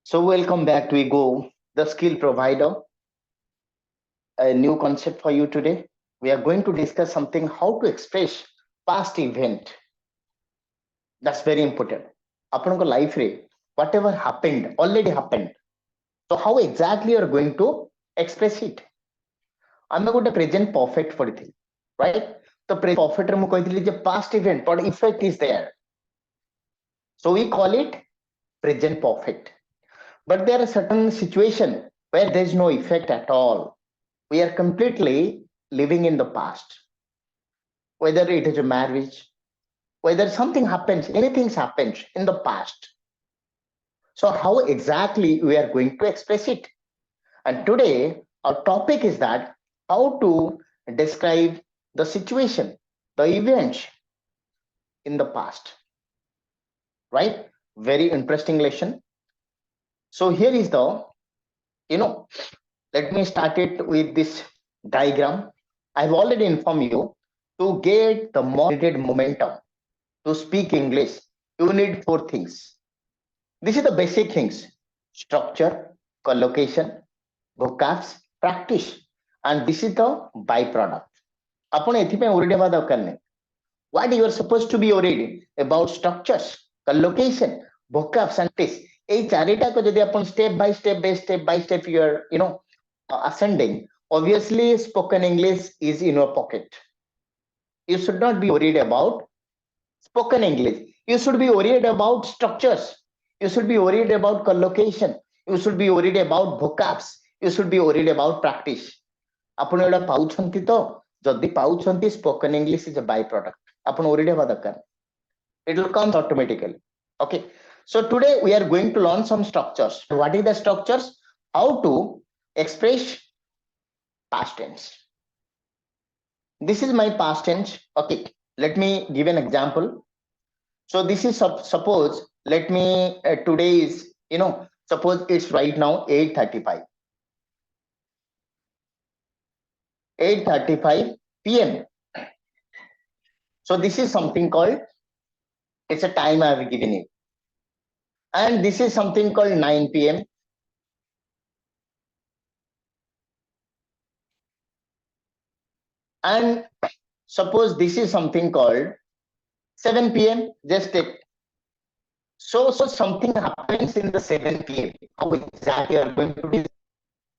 So welcome back to Ego, the skill provider, a new concept for you today. We are going to discuss something how to express past event. That's very important. Apanko life re, whatever happened, already happened. So how exactly you are going to express it? I'm going to present perfect for it, right? The present perfect mu କହିଥିଲି je past event, but effect is there. So we call it present perfect. But there are certain situations where there is no effect at all. We are completely living in the past, whether it is a marriage, whether something happens, anything happens in the past. So how exactly we are going to express it? And today our topic is that how to describe the situation, the events in the past, right? Very interesting lesson. So here is the, you know, let me start it with this diagram. I've already informed you to get the more needed momentum to speak English, you need four things. This is the basic things: structure, collocation, vocabs, practice, and this is the byproduct. ଆପଣ ଏଥିପାଇଁ worried ହେବା ଦରକାର ନାହିଁ. What you are supposed to be worried about structures, collocation, vocabs and practice. এই ଚାରିଟାକୁ ଯଦି ଆପଣ step by step you are ascending, obviously spoken English is in your pocket. You should not be worried about spoken English. You should be worried about structures. You should be worried about collocation. You should be worried about vocabs. You should be worried about practice. ଆପଣ ଏଇଟା ପାଉଛନ୍ତି ତ? ଯଦି ପାଉଛନ୍ତି, spoken English is a byproduct. ଆପଣ worried ହେବା ଦରକାର. It will come automatically. Okay. So today we are going to learn some structures. What is the structures? How to express past tense. This is my past tense. Okay. Let me give an example. So this is suppose, let me today is, suppose it's right now 8:35 p.m. So this is something called, it's a time I have given you, and this is something called 9 p.m. and suppose this is something called 7 p.m. Just take, so something happens in the 7 p.m. How exactly are going to do?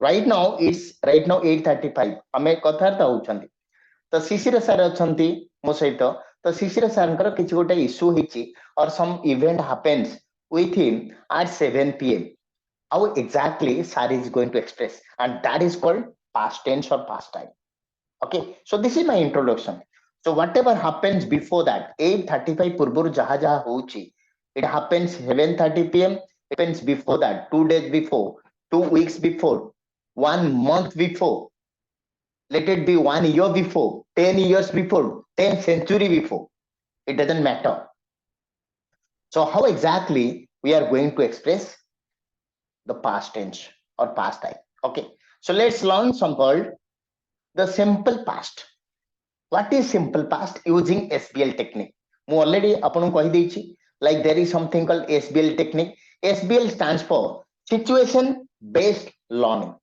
Right now 8:35 ଆମେ କଥାବାର୍ତ୍ତା ହଉଛନ୍ତି ତ ଶିଶିର sir ଅଛନ୍ତି ମୋ ସହିତ ତ ଶିଶିର ସାର୍ଙ୍କର କିଛି ଗୋଟେ ଇସ୍ୟୁ ହେଇଛି or some event happens with him at 7 p.m. how exactly sir is going to express, and that is called past tense or past time. Okay, so this is my introduction. So whatever happens before that 8:35 ପୂର୍ବରୁ ଯାହା ଯାହା ହଉଛି, it happens 7:30 p.m. happens before that, 2 days before, 2 weeks before, 1 month before, let it be 1 year before, 10 years before, 10 century before, it doesn't matter. So how exactly we are going to express the past tense or past time? Okay, so let's learn some called the simple past. What is simple past? Using SBL technique. ମୁଁ already ଆପଣଙ୍କୁ କହିଦେଇଛି, like there is something called SBL technique. SBL stands for situation based learning.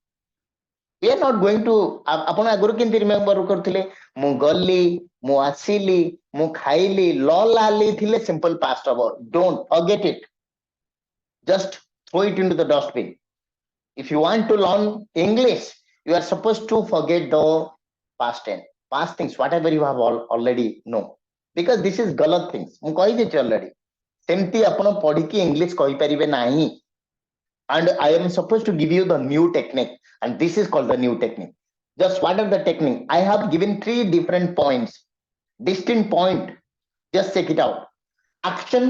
We are not going to, ଆପଣ ଆଗରୁ କେମିତି remember କରୁଥିଲେ? ମୁଁ ଗଲି, ମୁଁ ଆସିଲି, ମୁଁ ଖାଇଲି, ଲାଲି ଥିଲେ simple past ହବ. Don't forget it. Just throw it into the dustbin. If you want to learn English, you are supposed to forget the past tense, past things, whatever you have already know, because this is galat things. ମୁଁ କହିଦେଇଛି already. ସେମିତି ଆପଣ ପଢିକି English କହିପାରିବେ ନାହିଁ. And I am supposed to give you the new technique, and this is called the new technique. Just what are the technique? I have given 3 different points, distinct point. Just check it out. Action,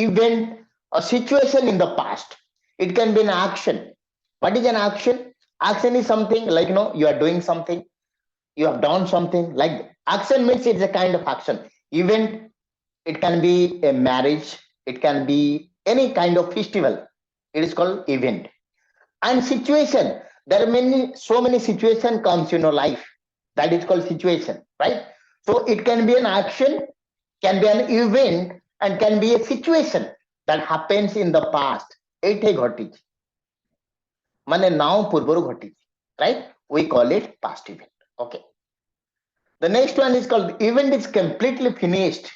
event, a situation in the past. It can be an action. What is an action? Action is something like, you are doing something, you have done something. Like action means it's a kind of action. Event, it can be a marriage, it can be any kind of festival. It is called event. And situation, there are so many situation comes in your life, that is called situation, right? So it can be an action, can be an event, and can be a situation that happens in the past. एठे घटी माने now पूर्वरु घटी, right? We call it past event. Okay. The next one is called event is completely finished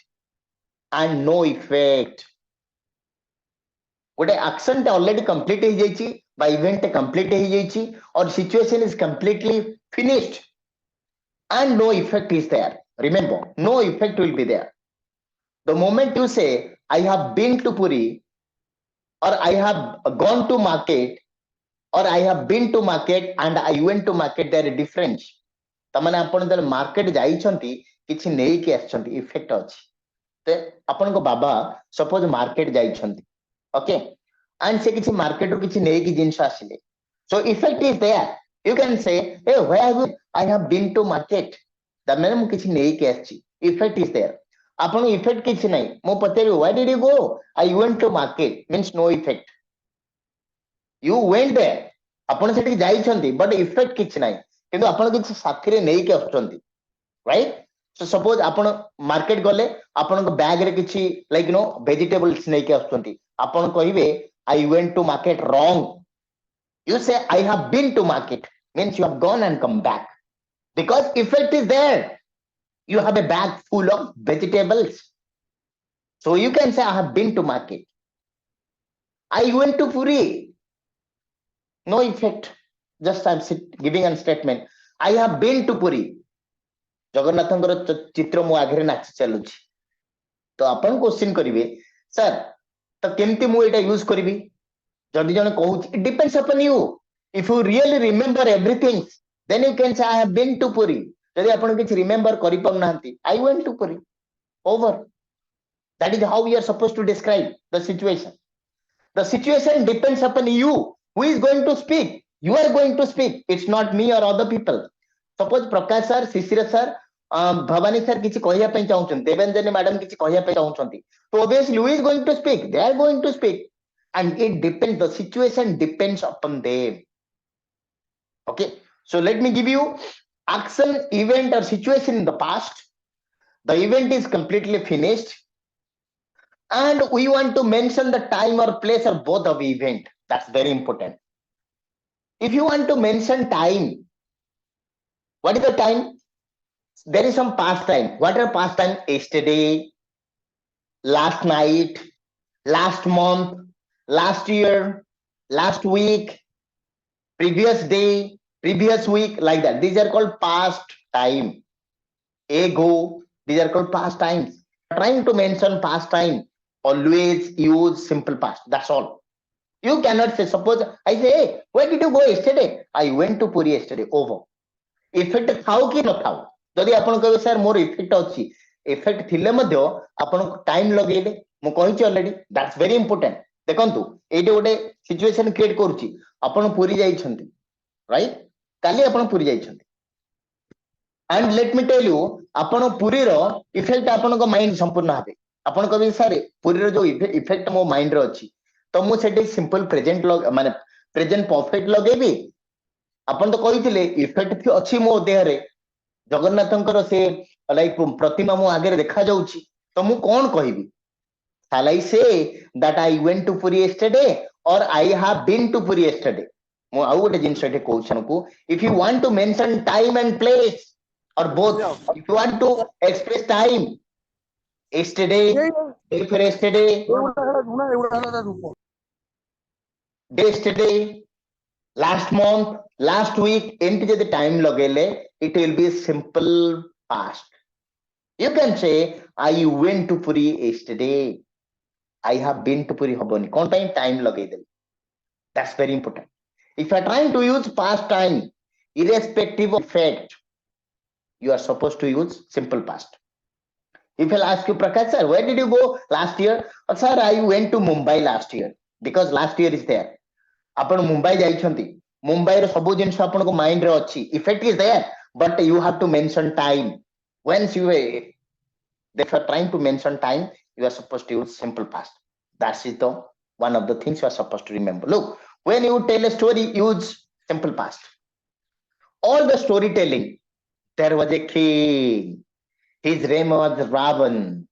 and no effect. गोटे action already complete हो जाइए बा event complete हो जाइए और situation is completely finished and no effect is there. Remember, no effect will be there. The moment you say I have been to Puri or I have gone to market or I have been to market and I went to market, there is difference. तमाने आपण जर market जाइछंती किछि नेई के आछंती effect अछि ते आपण को बाबा सपोज मार्केट जाइछंती ओके एंड से किछि मार्केट रो किछि नेई की जिंस आसिले so effect is there you can say hey where I have been to market the मैंने किछि नेई के आछि इफेक्ट इज देयर आपण इफेक्ट किछि नै मो पतेरी why did you go I went to market means no effect you went there आपण सेठी जाइछंती बट इफेक्ट किछि नै किंतु आपण किछि साथी रे नेई के आछंती राइट सो सपोज आपण मार्केट गले आपण को बैग रे किछि लाइक यू नो वेजिटेबल्स नेई के आछंती आपण कहिबे I went to market wrong. You say I have been to market means you have gone and come back because effect is there. You have a bag full of vegetables. So you can say I have been to market. I went to Puri. No effect. Just I'm giving a statement. I have been to Puri. जगन्नाथंकर चित्र मो आगे नाची चलुछि तो आपण question करिवे sir तो केमती मु एटा यूज करबी जदि जने कहू it depends upon you if you really remember everything then you can say I have been to Puri जदि आपण किछ रिमेंबर करि पन नांती I went to Puri over that is how we are supposed to describe the situation depends upon you who is going to speak you are going to speak it's not me or other people suppose Prakash sir Shishir sir Bhavani sir किछि कहिया पय चाहउछन देवेंद्रनी madam किछि कहिया पय चाहउछंती तो obviously who is going to speak they are going to speak and it depends the situation depends upon them okay so let me give you action event or situation in the past the event is completely finished and we want to mention the time or place or both of event that's very important if you want to mention time what is the time there is some past time what are past time yesterday last night last month last year, last week, previous day, previous week, like that. These are called past time. Ago, these are called past times. Trying to mention past time, always use simple past. That's all. You cannot say, suppose I say, hey, where did you go yesterday? I went to Puri yesterday. Over. Effect how ki not how. जदि आपण कहबे sir मोर effect अछि effect थिले मध्य आपण time लगेले मु कहिछि already that's very important देखंतु एटे गोटे सिचुएशन क्रिएट करूची आपण पुरी जाइछंती राइट काली आपण पुरी जाइछंती and let me tell you आपण पुरी रो इफेक्ट आपण को माइंड संपूर्ण हाबे आपण कहबे सर पुरी रो जो इफेक्ट मो माइंड रो अछि तो मु सेटे सिंपल प्रेजेंट माने प्रेजेंट परफेक्ट लगेबी आपण तो कहिथिले इफेक्ट अछि मो देह रे जगन्नाथंकर से लाइक प्रतिमा मो आगे देखा जाउची तो मु कोन कहिबी shall I say that I went to Puri yesterday or I have been to Puri yesterday mo au gote jinsa ete question ku if you want to mention time and place or both if you want to express time yesterday day for yesterday yesterday last month last week enti jodi time lagele it will be simple past you can say I went to Puri yesterday I have been to Puri Habani. Kon time lagay del. That's very important. If you are trying to use past time, irrespective of effect, you are supposed to use simple past. If I'll ask you, Prakash sir, where did you go last year? Oh, sir, I went to Mumbai last year because last year is there. Apan Mumbai jaichhanti. Mumbai ro sabu jinsa apan ko mind re achi. Effect is there, but you have to mention time. Once you if you are trying to mention time, you are supposed to use simple past. That's it though. One of the things you are supposed to remember. Look, when you tell a story, use simple past. All the storytelling, there was a king. His name was Ravan.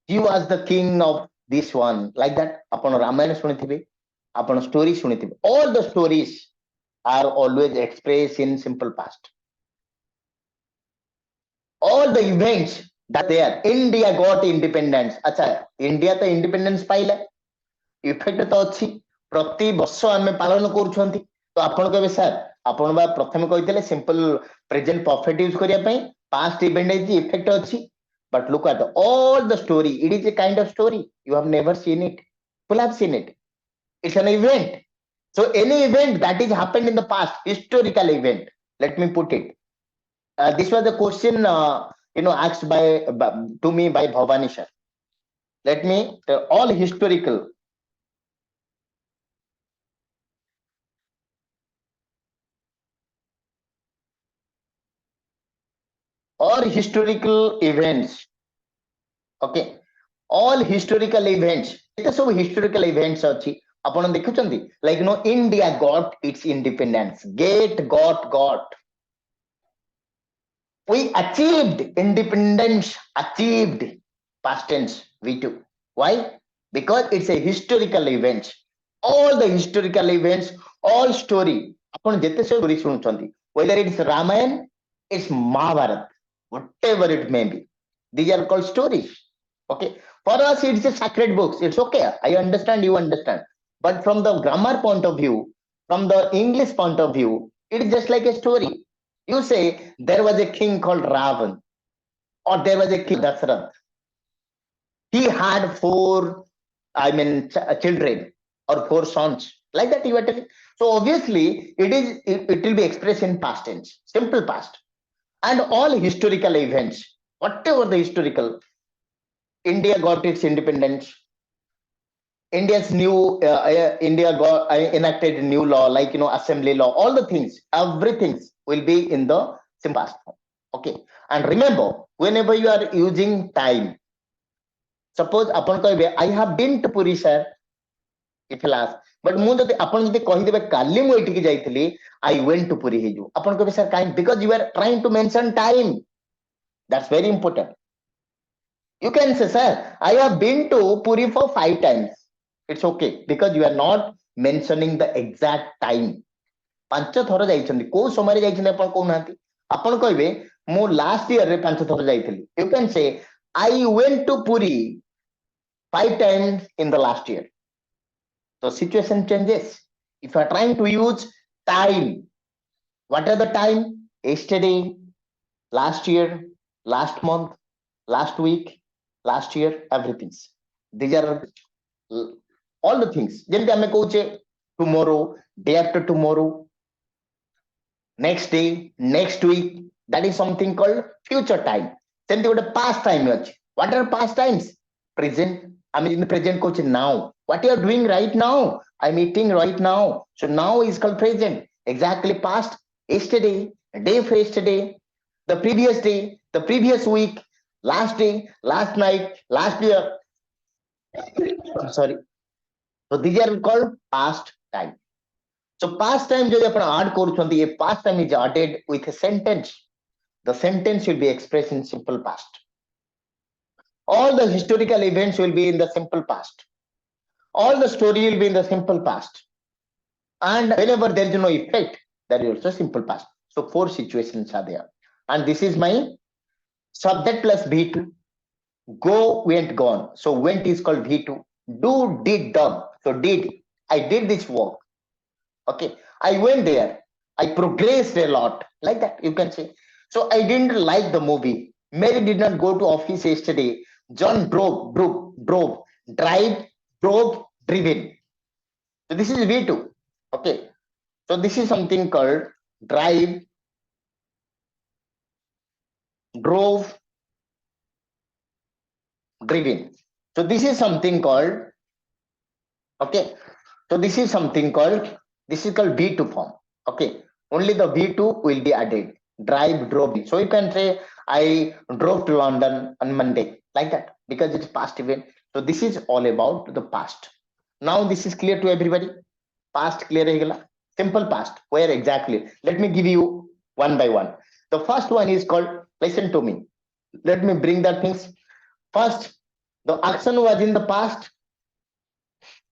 He was the king of this one. Like that, upon Ramayana sunithibe. आपण story ଶୁଣିଥିବେ, all the stories are always expressed in simple past. All the events that there, India got independence. अच्छा, India तो independence पाइला, effect तो अच्छी, प्रति वर्ष आमे पालन करूछंती. तो आपण कहबे सर, आपण बा प्रथमे कहितले simple present perfect use करिया पई, past event is effect अच्छी. But look at all the story. It is a kind of story. You have never seen it. You have seen it. It's an event. So any event that is happened in the past, historical event. Let me put it. This was a question, asked to me by Bhavani sir. Let me all historical. All historical events. Okay. All historical events. It's so historical events ଅଛି. ଆପଣ ଦେଖୁଛନ୍ତି, like India got its independence. Got. We achieved independence. Achieved. Past tense V2. Why? Because it's a historical event. All the historical events, all story. ଆପଣ ଯେତେ ସବୁ story ଶୁଣୁଛନ୍ତି, whether it's Ramayana, it's Mahabharata, whatever it may be. These are called stories. Okay. For us, it's a sacred books. It's okay. I understand, you understand. But from the grammar point of view, from the English point of view, it's just like a story. You say there was a king called Ravan, or there was a king Dasrath. He had children or 4 sons. Like that you are telling. So obviously, it will be expressed in past tense, simple past. And all historical events, whatever the historical, India got its independence. India's new India got enacted new law, like assembly law, all the things, everything will be in the simple past form. Okay. And remember, whenever you are using time, suppose upon कहबे I have been to Puri sir, it will ask, but ମୁଁ ଯଦି ଆପଣ ଯଦି କହିଦେବେ କାଲି ମୁଁ ଏଠିକି ଯାଇଥିଲି, I went to Puri ହେଇଯିବ. ଆପଣ କହିବେ sir କାଇଁ, because you are trying to mention time. That's very important. You can say, sir, I have been to Puri for 5 times. It's okay, because you are not mentioning the exact time. 5 ଥର ଯାଇଛନ୍ତି, କୋଉ ସମୟରେ ଯାଇଛନ୍ତି ଆପଣ କହୁନାହାନ୍ତି. ଆପଣ କହିବେ ମୁଁ ଲାଷ୍ଟ ଇୟର ରେ 5 ଥର ଯାଇଥିଲି. You can say I went to Puri 5 times in the last year. So situation changes. If you are trying to use time, what are the time? Yesterday, last year, last month, last week, last year, everything. These are all the things. ଯେମିତି ଆମେ କହୁଛେ tomorrow, day after tomorrow, next day, next week, that is something called future time. ସେମିତି ଗୋଟେ past time ଅଛି. What are past times? Present. ଆମେ in the present କହୁଛେ now. What you are doing right now? I'm eating right now. So now is called present. Exactly past, yesterday, day for yesterday, the previous day, the previous week, last day, last night, last year. Sorry. So these are called past time. So past time যদি ଆପଣ add କରୁଛନ୍ତି, a past time is added with a sentence. The sentence will be expressed in simple past. All the historical events will be in the simple past. All the story will be in the simple past. And whenever there is no effect, there is also simple past. So 4 situations are there. And this is my subject plus V2. Go, went, gone. So went is called V2. Do, did, done. So did. I did this work. Okay. I went there. I progressed a lot. Like that, you can say. So I didn't like the movie. Mary did not go to office yesterday. John drove, drive, drove, driven. So this is V2. Okay. So this is something called drive, drove, driven. So this is something called, okay. So this is something called, this is called V2 form. Okay. Only the V2 will be added. Drive, drove. So you can say I drove to London on Monday, like that, because it's past event. So this is all about the past. Now this is clear to everybody. Past clear hegala. Simple past. Where exactly? Let me give you one by one. The first one is called, listen to me. Let me bring that things. First, the action was in the past.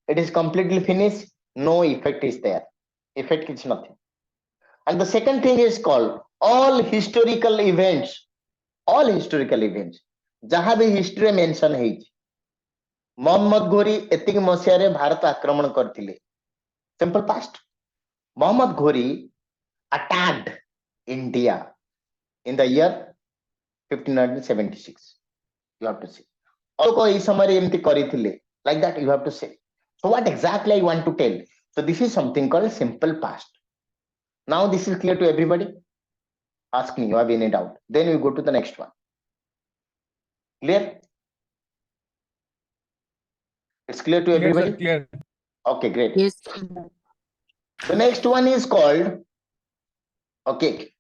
It is completely finished. no effect is there, effect is nothing. And the second thing is called all historical events, all historical events jaha bhi history mention heichi, Mohammad घोरी एतिक मसीह भारत आक्रमण करथिले, simple past. Muhammad Ghori attacked India in the year 1576. You have to say. Also, is summary emti karithile, like that you have to say. So what exactly I want to tell? So this is something called simple past. Now this is clear to everybody? Ask me, you have any doubt? Then we go to the next one. Clear? It's clear to everybody? Clear, sir, clear. Okay, great. Yes. The next one is called, okay,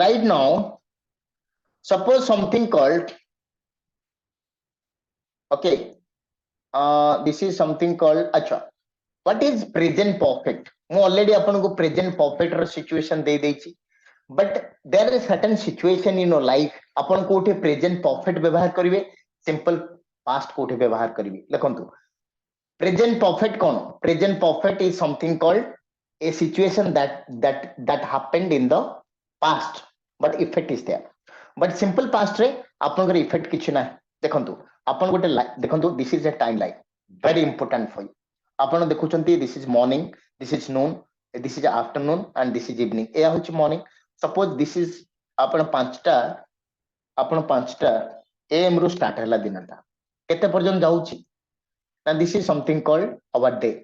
right now, suppose something called, okay, this is something called, acha, what is present perfect? ମୁଁ already ଆପଣଙ୍କୁ present perfect ର situation ଦେଇ ଦେଇଛି, but there is certain situation in your life ଆପଣ କୋଉଠି present perfect ବ୍ୟବହାର କରିବେ, simple past କୋଉଠି ବ୍ୟବହାର କରିବେ. ଦେଖନ୍ତୁ present perfect କଣ? Present perfect is something called a situation that happened in the past but effect is there. But simple past ରେ ଆପଣଙ୍କର effect କିଛି ନାହିଁ. ଦେଖନ୍ତୁ ଆପଣ ଗୋଟେ ଦେଖନ୍ତୁ, this is a timeline, very important for you. ଆପଣ ଦେଖୁଛନ୍ତି this is morning, this is noon, this is afternoon and this is evening. ଏହା ହେଉଛି morning. Suppose this is ଆପଣ 5ଟା am ରୁ start ହେଲା ଦିନଟା, କେତେ ପର୍ଯ୍ୟନ୍ତ ଯାଉଛି ନା, this is something called our day.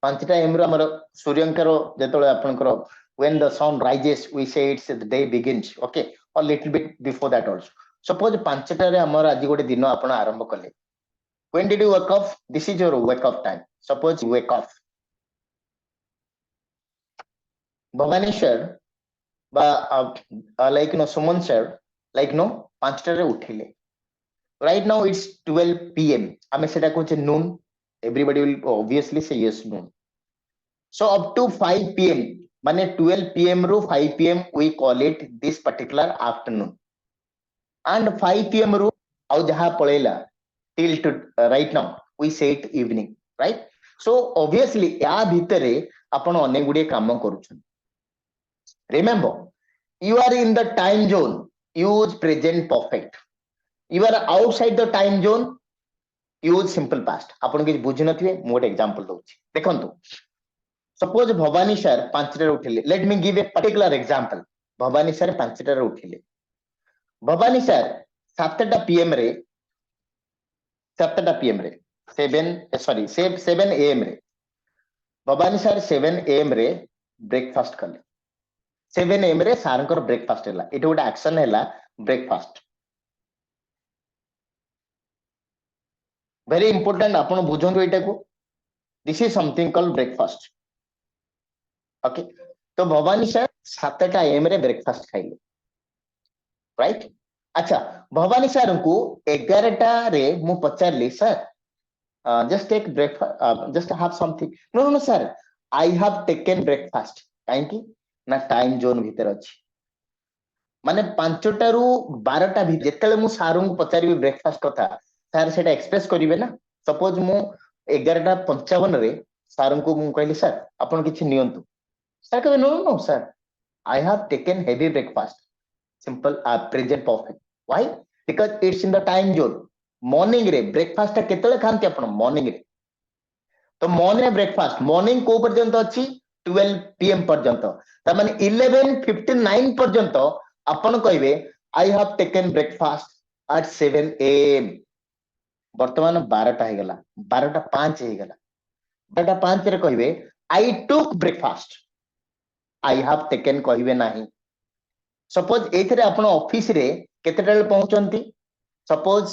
5ଟା am ରୁ ଆମର ସୂର୍ଯ୍ୟଙ୍କର ଯେତେବେଳେ ଆପଣଙ୍କର when the sun rises we say it's the day begins, okay, or little bit before that also. Suppose 5ଟାରେ ଆମର ଆଜି ଗୋଟେ ଦିନ ଆପଣ ଆରମ୍ଭ କଲେ. When did you wake up? This is your wake up time. Suppose you wake up. Bhavani sir, like no, Suman sir, like no, 5ଟାରେ ଉଠିଲେ. Right now it's 12 p.m. ଆମେ ସେଟା କହୁଛେ noon. Everybody will obviously say yes, noon. So up to 5 p.m. ମାନେ 12 p.m. ରୁ 5 p.m. we call it this particular afternoon. And 5 p.m. ରୁ ଆଉ ଯାହା ପଳେଇଲା till to right now we say it evening, right? So obviously ୟା ଭିତରେ ଆପଣ ଅନେକ ଗୁଡ଼ିଏ କାମ କରୁଛନ୍ତି. Remember, you are in the time zone, use present perfect. You are outside the time zone, use simple past. ଆପଣ କିଛି ବୁଝି ନଥିବେ, ମୁଁ ଗୋଟେ example ଦଉଛି. ଦେଖନ୍ତୁ, suppose ଭବାନୀ ସାର୍ 5ଟାରେ ଉଠିଲେ. Let me give a particular example. Bhavani sir 5ଟାରେ ଉଠିଲେ. ଭବାନୀ ସାର୍ 7ଟା p.m. ରେ 7 a.m. ରେ ଭବାନୀ ସାର୍ 7 a.m. ରେ ବ୍ରେକଫାଷ୍ଟ କଲେ. 7 a.m. ରେ ସାରଙ୍କର ବ୍ରେକଫାଷ୍ଟ ହେଲା. ଏଠି ଗୋଟେ ଆକ୍ସନ ହେଲା ବ୍ରେକଫାଷ୍ଟ. very important, ଆପଣ ବୁଝନ୍ତୁ ଏଇଟାକୁ. This is something called breakfast. Okay, ତ ଭବାନୀ ସାର୍ 7ଟା a.m. ରେ ବ୍ରେକଫାଷ୍ଟ ଖାଇଲେ, right? ଆଚ୍ଛା, ଭବାନୀ ସାରଙ୍କୁ 11ଟାରେ ମୁଁ ପଚାରିଲି, sir just take breakfast, just have something. No sir, I have taken breakfast. କାହିଁକି ନା ଟାଇମ ଜୋନ୍ ଭିତରେ ଅଛି. ମାନେ 5ଟାରୁ 12ଟା ଭିତରେ ଯେତେବେଳେ ମୁଁ ସାରଙ୍କୁ ପଚାରିବି ବ୍ରେକଫାଷ୍ଟ କଥା, ସାର୍ ସେଟା ଏକ୍ସପ୍ରେସ କରିବେ ନା. ସପୋଜ ମୁଁ 11:55 ସାରଙ୍କୁ ମୁଁ କହିଲି, ସାର୍ ଆପଣ କିଛି ନିଅନ୍ତୁ, ସାର୍ କହିବେ no sir, I have taken heavy breakfast. Simple present perfect. Why? Because it's in the time zone. Morning ରେ ବ୍ରେକଫାଷ୍ଟ ଟା କେତେବେଳେ ଖାଆନ୍ତି ଆପଣ? ମର୍ଣ୍ଣିଂ ରେ. ତ ମର୍ଣ୍ଣିଂ ରେ ବ୍ରେକଫାଷ୍ଟ, ମର୍ଣ୍ଣିଂ କୋଉ ପର୍ଯ୍ୟନ୍ତ ଅଛି? 12 p.m. ପର୍ଯ୍ୟନ୍ତ. ତା ମାନେ 11:59 ପର୍ଯ୍ୟନ୍ତ ଆପଣ କହିବେ I have taken breakfast at 7 a.m. ବର୍ତ୍ତମାନ 12ଟା ହେଇଗଲା, 12:05 ହେଇଗଲା. 12:05 ରେ କହିବେ I took breakfast. I have taken କହିବେ ନାହିଁ. ସପୋଜ ଏଇଥିରେ ଆପଣ ଅଫିସ ରେ କେତେଟାରେ ପହଞ୍ଚନ୍ତି? ସପୋଜ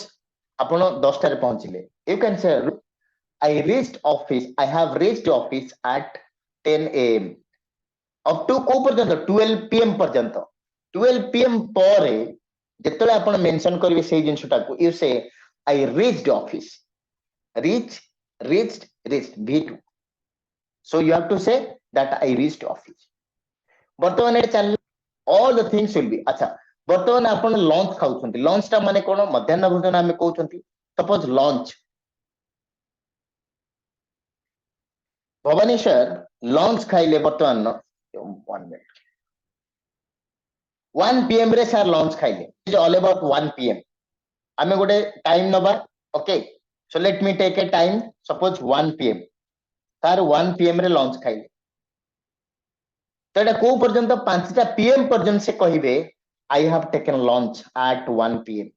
ଆପଣ 10ଟାରେ ପହଞ୍ଚିଲେ, you can say I reached office, I have reached office at 10 a.m. up to କୋଉ ପର୍ଯ୍ୟନ୍ତ? 12 p.m. ପର୍ଯ୍ୟନ୍ତ. 12 p.m. ପରେ ଯେତେବେଳେ ଆପଣ ମେନସନ କରିବେ ସେଇ ଜିନିଷଟାକୁ, you say I reached office. reached V2. So you have to say that I reached office. ବର୍ତ୍ତମାନ ଏଟା ଚାଲିଲା, all the things will be. ଆଚ୍ଛା, ବର୍ତ୍ତମାନ ଆପଣ ଲଞ୍ଚ ଖାଉଛନ୍ତି. ଲଞ୍ଚ ଟା ମାନେ କଣ? ମଧ୍ୟାହ୍ନ ଭୋଜନ ଆମେ କହୁଛନ୍ତି. Suppose lunch Bhavani sir lunch खाइले बर्तमान 1 मिनट 1 PM रे सर लंच खाइले इज ऑल अबाउट 1 PM आमे गोटे टाइम नबा okay so let me take a time suppose 1 PM sir 1 PM रे लंच खाइले तो एटा को पर्यंत 5टा PM पर्यंत से कहिबे I have taken lunch at 1 PM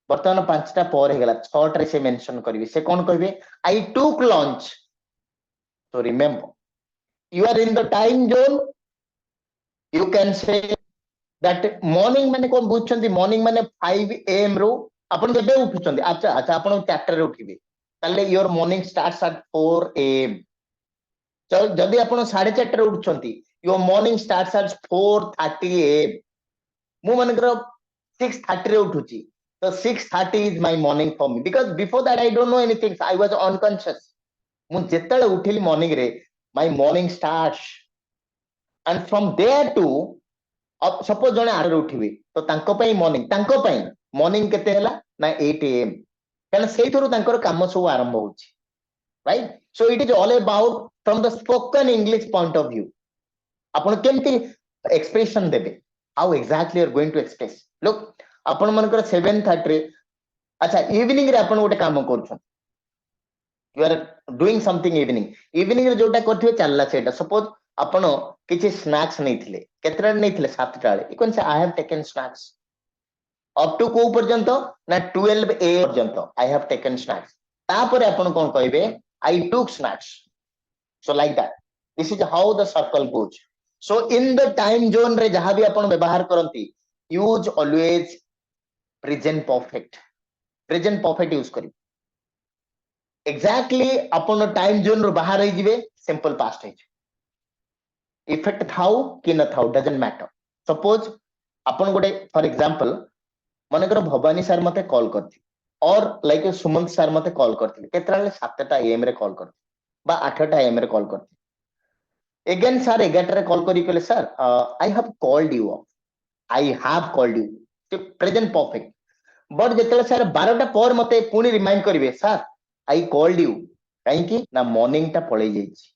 बर्तमान 5टा पर हेगला 6 रे से मेंशन करबे से कोन कहबे I took lunch so remember you are in the time zone you can say that morning माने कोन बुझछंती morning माने 5 AM रो अपन जेबे उठुछंती अच्छा अच्छा अपन 4 रे उठिबे ताले your morning starts at 4 AM तो जदि अपन 4:30 रे उठुछंती your morning starts at 4:30 AM मु मानकर 6:30 रे उठुची so 6:30 is my morning for me because before that I don't know anything I was unconscious मु जेतले उठिली morning रे my morning starts and from there to suppose जने 8 रे उठिबे तो तांको पई मॉर्निंग केते हला ना 8 AM कारण सेई थरु तांकर काम सब आरंभ होची right so it is all about from the spoken English point of view आपण केमती एक्सप्रेशन देबे how exactly you are going to express look आपण मनकर 7:30 रे अच्छा इवनिंग रे आपण गोटे काम करछन you are doing something evening रे जोटा करथिबे चलला सेटा सपोज आपण किछि स्नैक्स नैथिले केतरा नैथिले 7टा रे I can say I have taken snacks up to को पर्यंत ना 12 AM पर्यंत आई हैव टेकन स्नैक्स तापर आपण कोन कहबे I took snacks so like that this is how the circle goes so in the time zone रे जहां भी आपण व्यवहार करंती use always present perfect use करी एग्जैक्टली अपन टाइम जोन रो बाहर रही जिवे सिंपल पास्ट है इफेक्ट थाउ कि न थाउ डजंट मैटर सपोज अपन गोटे फॉर एग्जांपल मनकर भवानी सर मते कॉल करथि और लाइक सुमंत सर मते कॉल करथि केतरा 7टा AM रे कॉल करथि बा 8टा AM रे कॉल करथि अगेन सर 11 रे कॉल करी कहले sir I have called you present perfect but जेतले सर 12टा पर मते पुनी रिमाइंड करिवे सर आई कॉल्ड यू काहे कि ना मॉर्निंग टा पळै जाईछि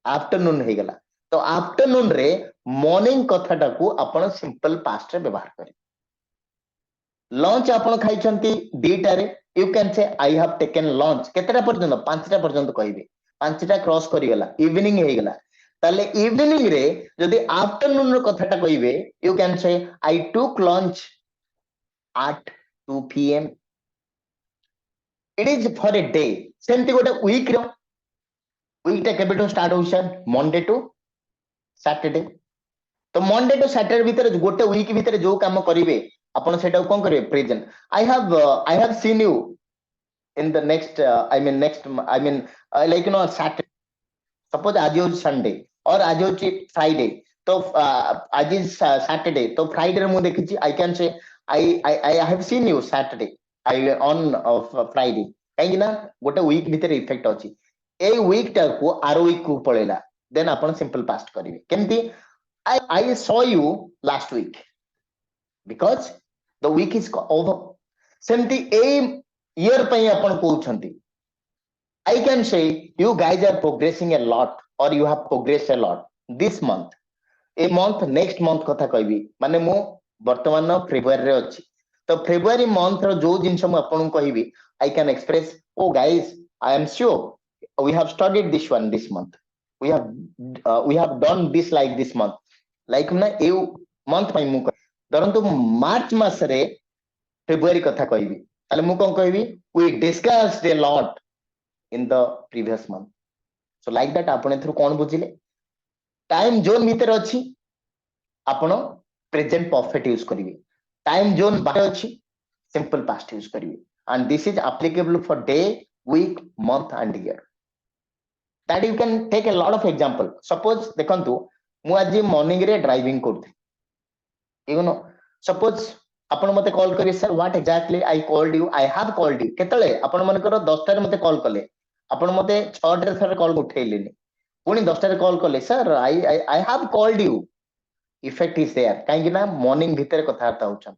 आफ्टरनून हे गेला तो आफ्टरनून रे मॉर्निंग कथाटा को आपण सिंपल पास्ट रे व्यवहार करी लंच आपण खाइछंती 2टा रे you can say I have taken lunch केतरा पर्यंत 5टा पर्यंत कहिबे 5टा क्रॉस करी गेला इवनिंग हे गेला ताले इवनिंग रे जदी आफ्टरनून रो कथाटा कहिबे you can say I took lunch at 2 PM it is for a day सेमती गोटे वीक टा केबेटो स्टार्ट होई सर मंडे टू सैटरडे तो मंडे टू सैटरडे भीतर गोटे वीक भीतर जो काम करिवे आपण सेटा कोन करिवे present I have seen you in the next I mean like no Saturday suppose आज हो संडे और आज हो फ्राइडे तो आज इज सैटरडे तो फ्राइडे रे मु देखिछि I can say I have seen you Saturday I on Friday काहे ना गोटे वीक भीतर इफेक्ट अछि ए वीक टा को आरो वीक को पळेला देन आपण सिंपल पास्ट करिवे केमती I saw you last week because the week is over सेमती ए ईयर पई आपण कहउछंती I can say you guys are progressing a lot or you have progressed a lot this month a month next month कथा कहबी माने मु वर्तमान February रे अछि तो फेब्रुआरी मंथ रो जो जिंस मु आपण कहबी I can express oh guys I am sure we have studied this one this month we have done this like this month like ना ए मंथ पई मु धरंतु मार्च मास रे फेब्रुआरी कथा कहबी ताले मु कोन कहबी we discussed a lot in the previous month so like that आपण थ्रू कोन बुझिले टाइम जोन भीतर अछि आपण प्रेजेंट परफेक्ट यूज करिवे टाइम जोन बाहर अछि सिंपल पास्ट यूज करिवे and this is applicable for day week month and year that you can take a lot of example suppose देखंतु मु आज मॉर्निंग रे ड्राइविंग करथि यू नो सपोज आपण मते कॉल करी sir what exactly I called you I have called you केतले आपण मनकर 10 टा रे मते कॉल कले आपण मते 6 टा रे सर कॉल उठेइलेनी पुनी 10 टा रे कॉल कले sir I have called you effect is there काहे कि ना मॉर्निंग भीतर कथा होउछन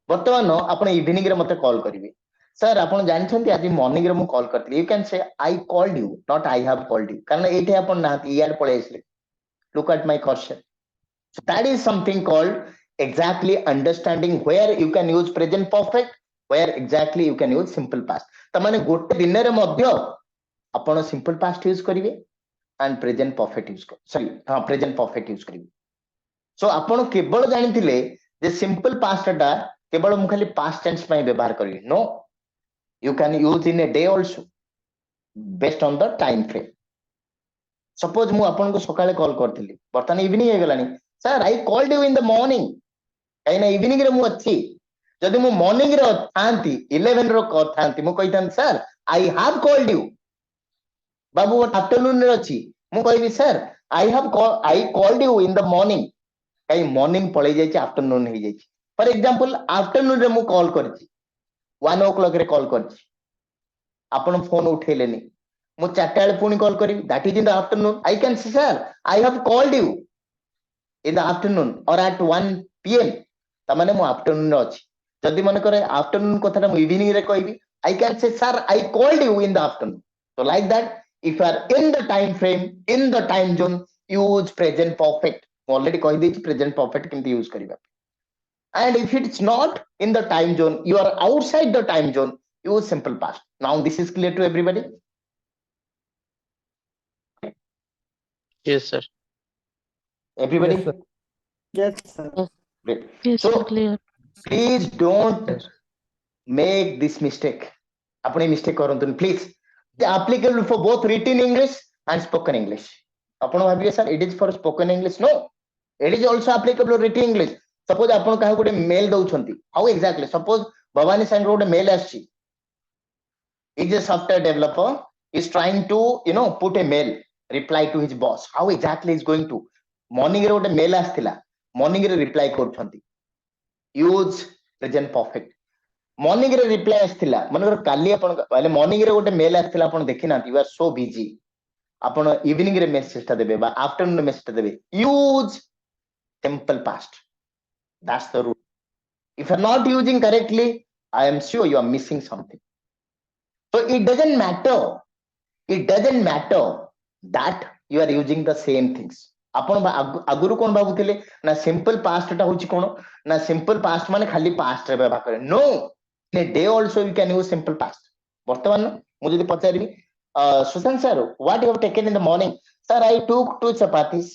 वर्तमान आपण इवनिंग रे मते कॉल करिवे सर आपण जानछंती आज मॉर्निंग रे मु कॉल करथि you can say I called you not I have called you कारण एठे आपण ना इयाड पळे आइसले look at my question. So that is something called exactly understanding where you can use present perfect, where exactly you can use simple past. तमाने गोटे दिन रे मध्य आपण simple past use करिवे and present perfect use कर sorry हां present perfect use करिवे. सो आपण केवल जानिथिले जे simple past टा केवल मु खाली past tense पय व्यवहार करिवे. No, you can use in a day also based on the time frame. Suppose मु आपन को सकाळे कॉल करथिली बर्तन इवनिंग हे गलानी sir I called you in the morning काई ना इवनिंग रे मु अछि जदि मु मॉर्निंग रे थांती 11 रो थांती मु कहितन sir I have called you बाबू आफ्टरनून रे अछि मु कहिबी sir I called you in the morning काई मॉर्निंग पळे जाय छि आफ्टरनून हे जाय छि फॉर एग्जांपल आफ्टरनून रे मु कॉल करछि 1 o'clock रे कॉल करछि आपन फोन उठेलेनी मु 4टा बेले पुणी कॉल करी that is in the afternoon I can say sir I have called you in the afternoon और एट 1 PM तमाने मु आफ्टरनून रे अछि जदी मन करे आफ्टरनून कथाटा मु इवनिंग रे कहबी I can say sir I called you in the afternoon so like that if you are in the time frame in the time zone use present perfect already कहि दी प्रेजेंट परफेक्ट केमती use करिबा and if it's not in the time zone you are outside the time zone use simple past. Now this is clear to everybody. Yes, sir. Everybody? Yes, sir. Yes, sir. Great. Yes, So sir, clear. please don't Yes. make this mistake. अपने mistake करंतु please. The applicable for both written English and spoken English. आपण भाबिए sir it is for spoken English. No, it is also applicable written English. Suppose आपण काहे गोटे mail दउछंती. How exactly? Suppose Bhavani संग गोटे mail आछि. Is a software developer is trying to put a mail reply to his boss. How exactly is going to morning रे गोटे mail आस्थिला morning रे reply करछंती. Use present perfect. Morning रे reply आस्थिला मनकर काली आपण पहले morning रे गोटे मेल आस्थिला आपण देखि ना यू आर सो बिजी आपण इवनिंग रे मेसेज ता देबे बा आफ्टरनून मेसेज ता देबे use simple past that's the rule if you are not using correctly I am sure you are missing something so it doesn't matter that you are using the same things आपण आगुरु कोन भाबुथिले ना simple past टा होची कोन ना simple past माने खाली past रे व्यवहार करे no in a day also you can use simple past वर्तमान मु जदी पचारिबी Sushant sir what you have taken in the morning sir I took 2 chapatis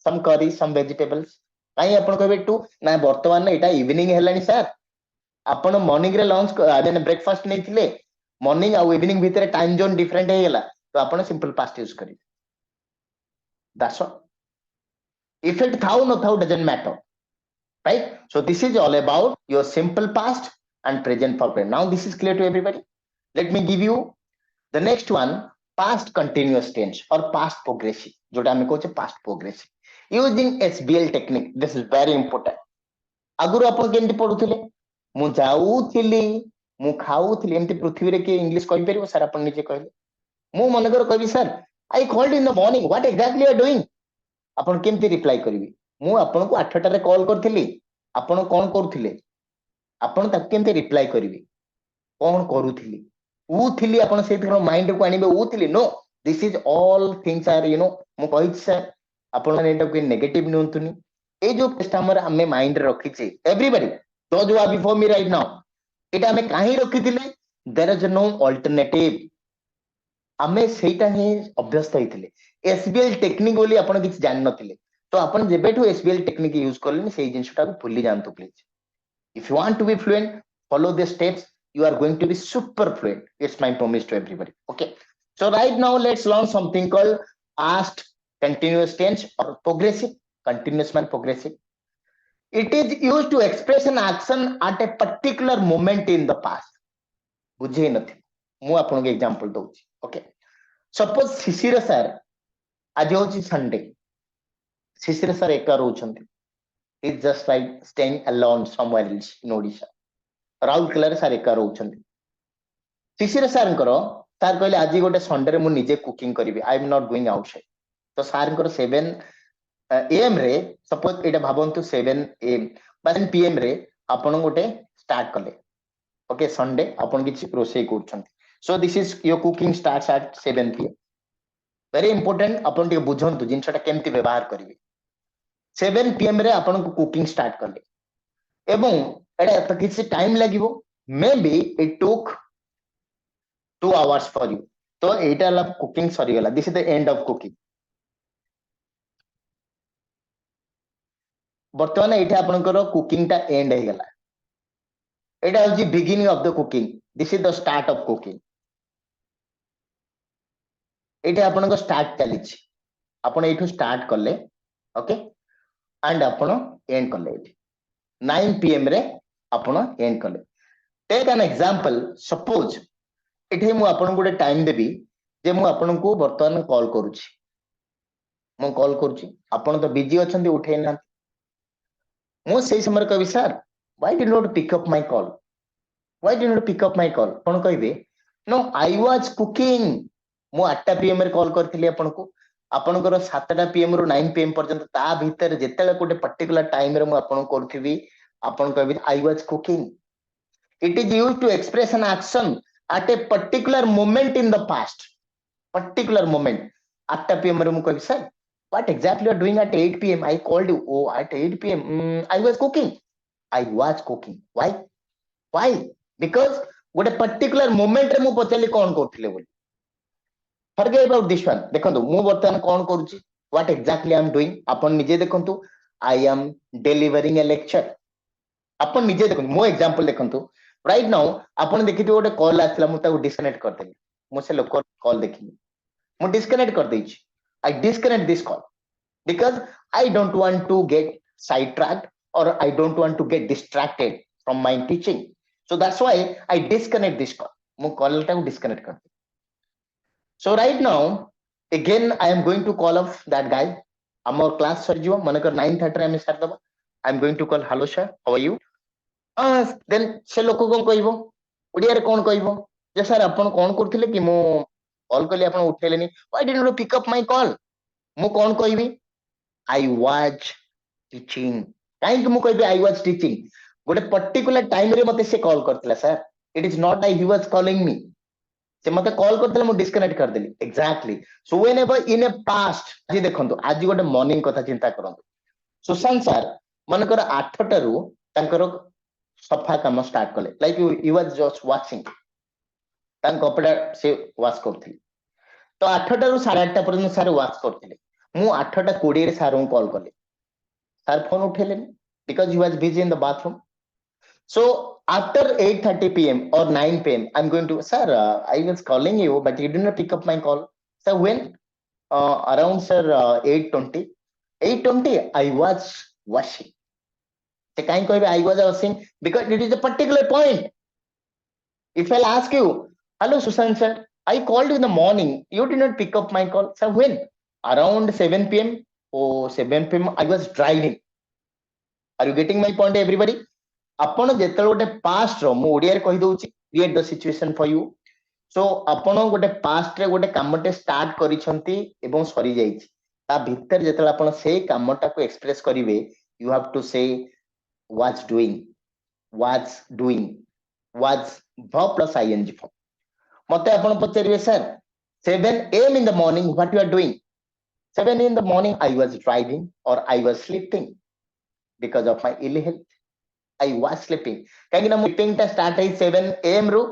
some curry some vegetables काई आपण कहबे टू ना वर्तमान एटा इवनिंग हेलानी सर आपण मॉर्निंग रे लंच माने ब्रेकफास्ट नेथिले मॉर्निंग आ इवनिंग भितरे टाइम जोन डिफरेंट हे गेला तो आपण सिंपल पास्ट यूज करी दैट्स ऑल इफेक्ट थाउ न though doesn't matter right so this is all about your simple past and present perfect. Now this is clear to everybody. Let me give you the next one, past continuous tense or past progressive जोटा हमें कहचे past progressive using SBL technique. This is very important. आगुरु आपण केंति पढुथिले मु जाउथिली मु खाउथिली एमति पृथ्वी रे के English कहि परिबो sir आपण निजे कहले मु मनकर कहबी sir I called in the morning what exactly you are doing आपण केमति रिप्लाई करबी मु आपण को 8टा रे कॉल करथिली आपण कोन करूथिले आपण ताक केमते रिप्लाई करिवे कोन करूथिली ऊ थिली आपण सेतिर माइंड को आनिबे ऊ थिली no this is all things are मु कहि सर आपण ने एटा को नेगेटिव नउतुनी ए जो कस्टमर हमें माइंड रखी छे everybody those who are before me right now एटा हमें काहे रखिथिले देयर इज नो अल्टरनेटिव हमें सेटा ही अभ्यस्त होइथिले एसबीएल टेक्निक बोली आपण किछ जान नथिले तो आपण जेबेठू एसबीएल टेक्निक यूज करले सेही जिंसटा को भूली जानतु please if you want to be fluent follow the steps you are going to be super fluent it's my promise to everybody okay so right now let's learn something called past continuous tense or progressive continuous man progressive it is used to express an action at a particular moment in the past बुझे नथि मु आपन के example दोछि okay suppose शिशिर sir आज होछि Sunday शिशिर sir एका रहउछन्ती is just like staying alone somewhere else in Odisha. Rourkela रे सार एका रहउछन्ती शिशिर सर करो सर कहले आज गोटे संडे रे मु निजे कुकिंग करिवे I am not going outside तो सर करो 7 AM रे सपोज एटा भाबंतु 7 AM 7 PM रे आपण गोटे स्टार्ट कले okay Sunday आपण किछि रोषे करछंती so this is your cooking starts at 7 pm very important आपण ଟିକେ बुझंतु जिनसटा केमति व्यवहार करिवे 7 pm रे आपण को कुकिंग स्टार्ट करले एवं एटा त किछि टाइम लागिवो maybe it took 2 hours for you तो एटा ला कुकिंग सरी गला this is the end of cooking बर्तमान एटा आपनकर कुकिंग टा एंड हे गला एटा होजी beginning of the cooking this is the start of cooking एटा आपनकर स्टार्ट चली छी आपण एठू स्टार्ट करले ओके एंड आपण एंड करले 9 pm रे आपण एंड करले टेक एन एग्जांपल सपोज एठे मु आपण गोटे टाइम देबी जे मु आपण को वर्तमान कॉल करूची मु कॉल करूची आपण तो बिजी अछंती उठे ना मु सेही समय कहबी sir why did not pick up my call why did not pick up my call कोन कहबे नो आई वाज कुकिंग मु 8 pm रे कॉल करथिली आपण को आपनकर 7 pm रु 9 pm पर्यंत ता भीतर जेतेले गोटे पर्टिकुलर टाइम रे मु आपण करथिबी आपण कहबी I was cooking it is used to express an action at a particular moment in the past particular moment 8 pm रे मु कहबी sir what exactly you are doing at 8 pm I called you oh at 8 pm I was cooking why because गोटे particular moment रे मु पचली कोन करथिले बोली forget about this one देखंतु मु वर्तमान कोन करूची what exactly I am doing अपन निजे देखंतु I am delivering a lecture अपन निजे देखंतु मो एग्जांपल देखंतु राइट नाउ अपन देखिथि गोटे कॉल आछला मु ताको डिस्कनेक्ट कर देली मु से लोक कॉल देखिनी मु डिस्कनेक्ट कर देइछि I disconnect this call because I don't want to get sidetracked और I don't want to get distracted from my teaching so that's why I disconnect this call मु call टाको disconnect कर दे so right now again I am going to call off that guy हमर class sir जीव मनकर 9:30 रे हम start दबा I am going to call hello sir how are you then से लोक कोन कहइबो ओडिया रे कोन कहइबो जे सर आपण कोन करथिले कि मो कॉल करली आपण उठेलेनी why did not pick up my call मु कोन कहइबी आई वाज टीचिंग काहे कि मु कहबी आई वाज टीचिंग गोटे पर्टिकुलर टाइम रे मते से कॉल करथिला sir it is not I he was calling me से मते कॉल करथिला मु डिस्कनेक्ट कर देली exactly so whenever in a past जी देखंतु आज गोटे मॉर्निंग कथा चिंता करंतु सुशांत सर मनकर 8 टारू तांकर सफा काम स्टार्ट कले like you was just watching तान कपड़ा से वाश करथि तो 8 टारू 8:30 पर्यंत सर वाश करथिले मु 8:20 रे सर को कॉल कले सर फोन उठेलेनी because he was busy in the bathroom so after 8:30 pm or 9 pm I'm going to sir I was calling you but you did not pick up my call sir when around sir 8:20 I was washing kind of I was asking because it is a particular point. If I'll ask you, hello Sushant sir, I called you in the morning. You did not pick up my call. Sir, when? Around 7 pm. Oh, 7 pm I was driving. Are you getting my point, everybody? आपण जेतल गोटे past रो मु ओडिया रे कहि दउची create the situation for you so आपण गोटे past रे गोटे कामटे स्टार्ट करिसंती एवं सरी जाईची ता भीतर जेतल आपण से कामटा को एक्सप्रेस करिवे यू हैव टू से was doing was verb plus ing form मते आपण पचरिवे sir 7 am in the morning what you are doing 7 in the morning I was driving or I was sleeping because of my ill health I was sleeping काहे ना meeting ता start है 7 am रु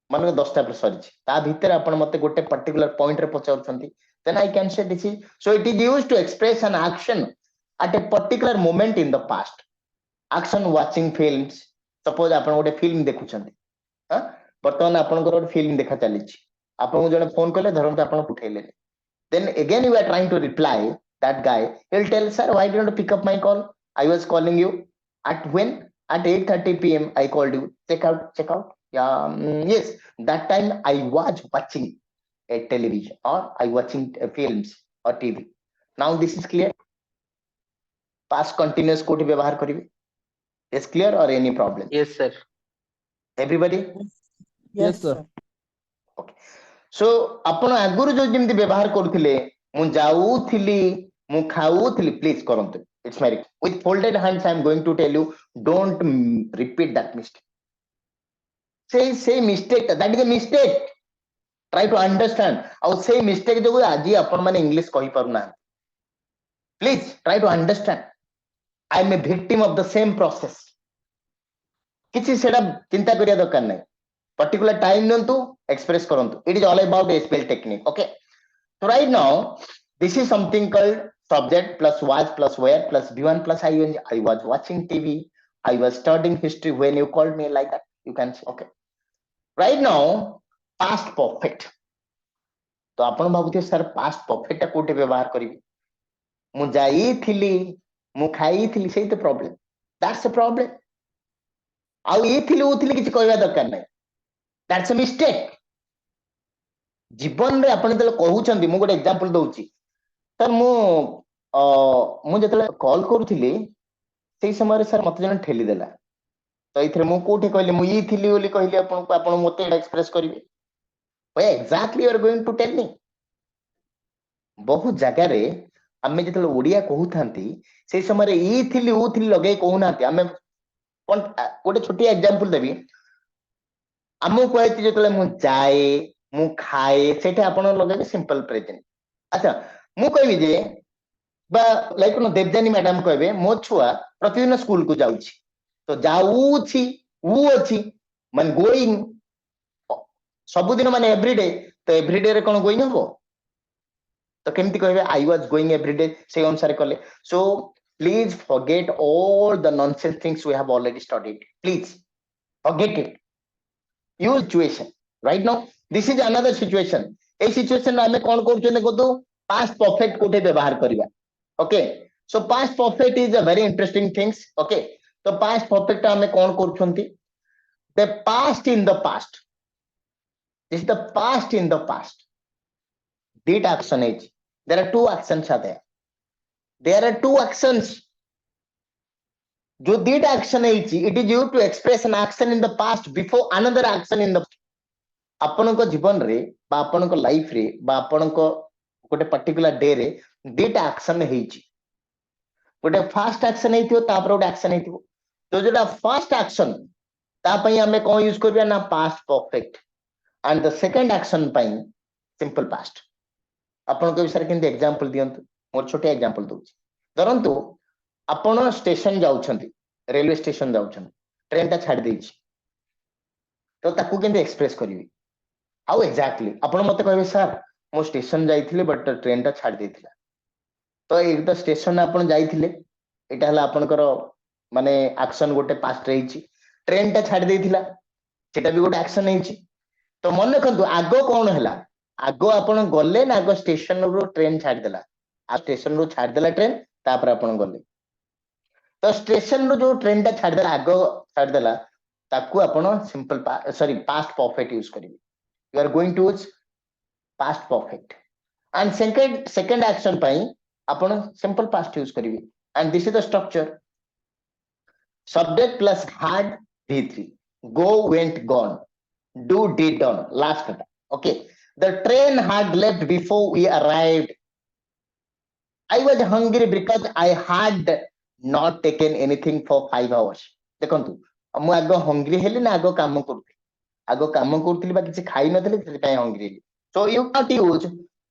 मन 10 टा पर सरी ता भीतर आपण मते गोटे पर्टिकुलर पॉइंट रे पचाउछंती then I can say this is so it is used to express an action at a particular moment in the past action watching films suppose आपण गोटे फिल्म देखुछंती हां वर्तमान आपण गोटे फिल्म देखा चली छी आपण जने फोन करले धरंत आपण उठेले then again you are trying to reply that guy he'll tell sir why did you pick up my call I was calling you at when at 8:30 pm I called you check out yeah yes that time I was watching a television or I watching films or TV now this is clear past continuous कोठी व्यवहार करिवे is clear or any problem Yes, sir. everybody Yes, sir. okay so आपण आगुरु जो जेमति व्यवहार करथिले मु जाउथिली मु खाउथिली please करंतु it's my with folded hands I am going to tell you don't repeat that mistake say mistake, that is a mistake. Try to understand. Au say mistake jogu aji apan mane English kahi paru na. Please try to understand. I am a victim of the same process. किसी सेटा चिंता करिया दरकार नहीं. Particular time नियंतु express करंतु. It is all about the spell technique. Okay. So right now, this is something called subject plus was plus where plus B1 plus IN. I was watching TV. I was studying history when you called me like that. You can say, okay. Right now, past perfect. तो आपण भाबुथे sir past perfect कोटे व्यवहार करिवि मु जाईथिली मु खाईथिली सेही तो problem that's a problem आउ एथिली उथिली किछि कहबा दरकार नै दैट्स अ मिस्टेक जीवन रे आपण जले कहउछंती मु गोटे एग्जांपल दउची सर मु जतले कॉल करूथिली सेही समय रे सर मते जने ठेली देला तो इथरे मु कोठे कहले मु ईथिली बोली कहली आपण मते एक्सप्रेस करिवे why exactly you are going to tell me बहुत जगह रे आमे जतले ओडिया कहउथांती सेही समय रे ईथिली उथिली लगे कहउनांती आमे गोटे छोटी एग्जांपल देबी आमु कहैती जतले मु जाए मु खाए सेटा आपण लगे सिंपल प्रेजेंट अच्छा मु कहबी जे बा लाइक नो देवजानी मैडम कहबे मो छुआ प्रतिदिन स्कूल को जाउची तो जाउची उ अछि मन गोइंग सबुदिन माने एवरीडे तो एवरीडे रे कोन गोइंग हबो तो केमती कहबे आई वाज गोइंग एवरीडे से अनुसार कले सो please forget all the nonsense things we have already studied please forget it use situation right now this is another situation a situation ame kon କରୁଛେ देखो past perfect कोठे व्यवहार करिवा okay so past perfect is a very interesting things okay so past perfect ame kon କରୁछंती the past in the past this is the past in the past did action is there are two actions are there are two actions जो did action है it is used to express an action in the past before another action in the आपण को जीवन रे बा आपण को life रे बा आपण को गोटे पर्टिकुलर डे रे did action हेची गोटे फर्स्ट एक्शन हेतियो तापर गोटे एक्शन हेतियो तो जेटा फर्स्ट एक्शन ता पई हमें कोन यूज करबिया ना past perfect and the second action पई सिंपल पास्ट आपण को विषय केंते एग्जांपल दियंतु मोर छोटे एग्जांपल दोछि धरंतु आपण स्टेशन जाउछंती रेलवे स्टेशन जाउछंती ट्रेन ता छाड़ देछि तो ताकू केंते एक्सप्रेस करिवि हाउ एग्जैक्टली आपण मते कहबे सर मो स्टेशन जाइथिले बट ट्रेन ता छाड़ देथिला तो एक तो स्टेशन आपण जाइथिले एटा हला आपनकर माने एक्शन गोटे पास्ट रहिछि ट्रेन ता छाड़ देथिला सेटा भी गोटे एक्शन हेछि तो मन रखंतु आगो कोन हला आगो आपण गले ना आगो स्टेशन रो ट्रेन छाड़ देला आ स्टेशन रो छाड़ देला ट्रेन तापर आपण गले तो स्टेशन रो जो ट्रेन ता छाड़ देला आगो छाड़ देला ताकू आपण simple sorry past perfect use करिवे you are going to use past perfect and second action पई आपण सिंपल पास्ट यूज करिवे and this is the structure subject plus had v3 go went gone do did done last kata okay the train had left before we arrived I was hungry because I had not taken anything for 5 hours देखंतु मु आगो hungry heli ना आगो काम करथि बा किछि खाइ नथले से पय hungry so you can't use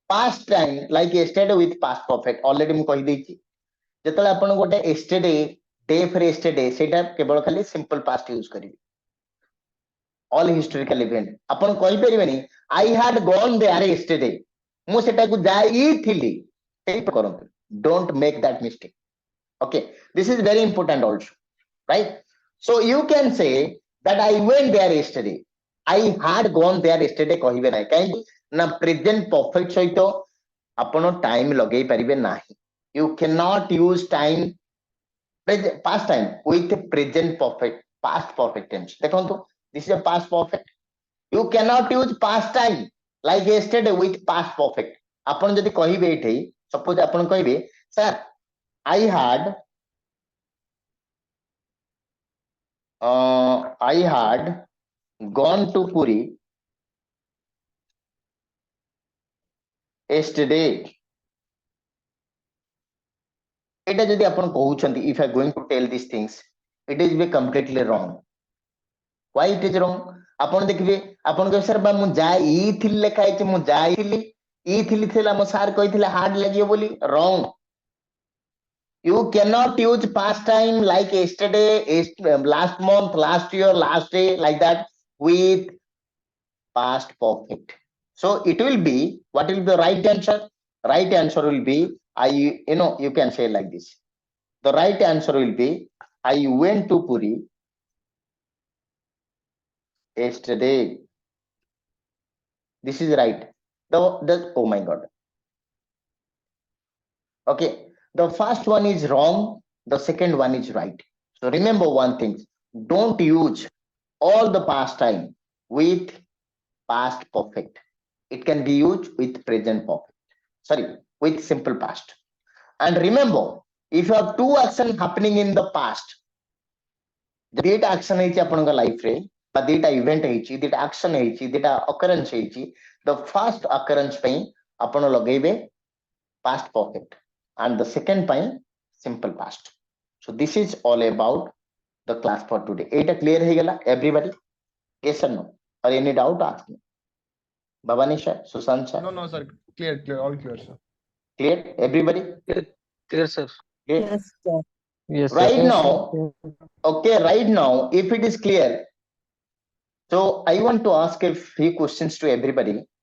past time like yesterday with past perfect already मु कहि देछि जेतले आपण गोटे yesterday day for yesterday सेटा केवल खाली simple past यूज करिवे all historical event आपण कहि परिबेनी I had gone there yesterday मु सेटा को जाई थिली सेही करंतु don't make that mistake okay this is very important also right so you can say that I went there yesterday I had gone there yesterday कहिबे नै काई ना present perfect सहित आपण टाइम लगेई परिबे नाही you cannot use time past time with present perfect past perfect tense देखंतु this is a past perfect you cannot use past time like yesterday with past perfect आपण जदी कहिबे एठै सपोज आपण कहिबे sir I had gone to Puri yesterday eta jodi apan कहउछंती if I going to tell these things it is be completely wrong why it is wrong आपण देखिबे आपण कह sir बा मु जाई थिल लेखा है मु जाईली ई थिली थिला मो सार कहिथिले हार्ड लागियो बोली wrong. You cannot use past time like yesterday, last month, last year, last day, like that with past perfect. So it will be, what will be the right answer? Right answer will be, you can say like this. The right answer will be, I went to Puri yesterday. This is right. Oh my God. Okay. The first one is wrong. The second one is right. So remember one thing. Don't use all the past time with past perfect. It can be used with present perfect. Sorry, with simple past. And remember, if you have two actions happening in the past, data action is upon the life ray, but data event is data action is data occurrence is the first occurrence pain upon logave past perfect and the second pain simple past. So this is all about the class for today. Eta clear hegala everybody? Yes or no? Or any doubt ask me. Bhavani sir, Sushant sir. No, sir. Clear. All clear, sir. Clear? Everybody? Clear, sir. Clear? Yes, sir. Yes, sir. Right Yes, now, sir. okay, right now, if it is clear, so I want to ask a few questions to everybody.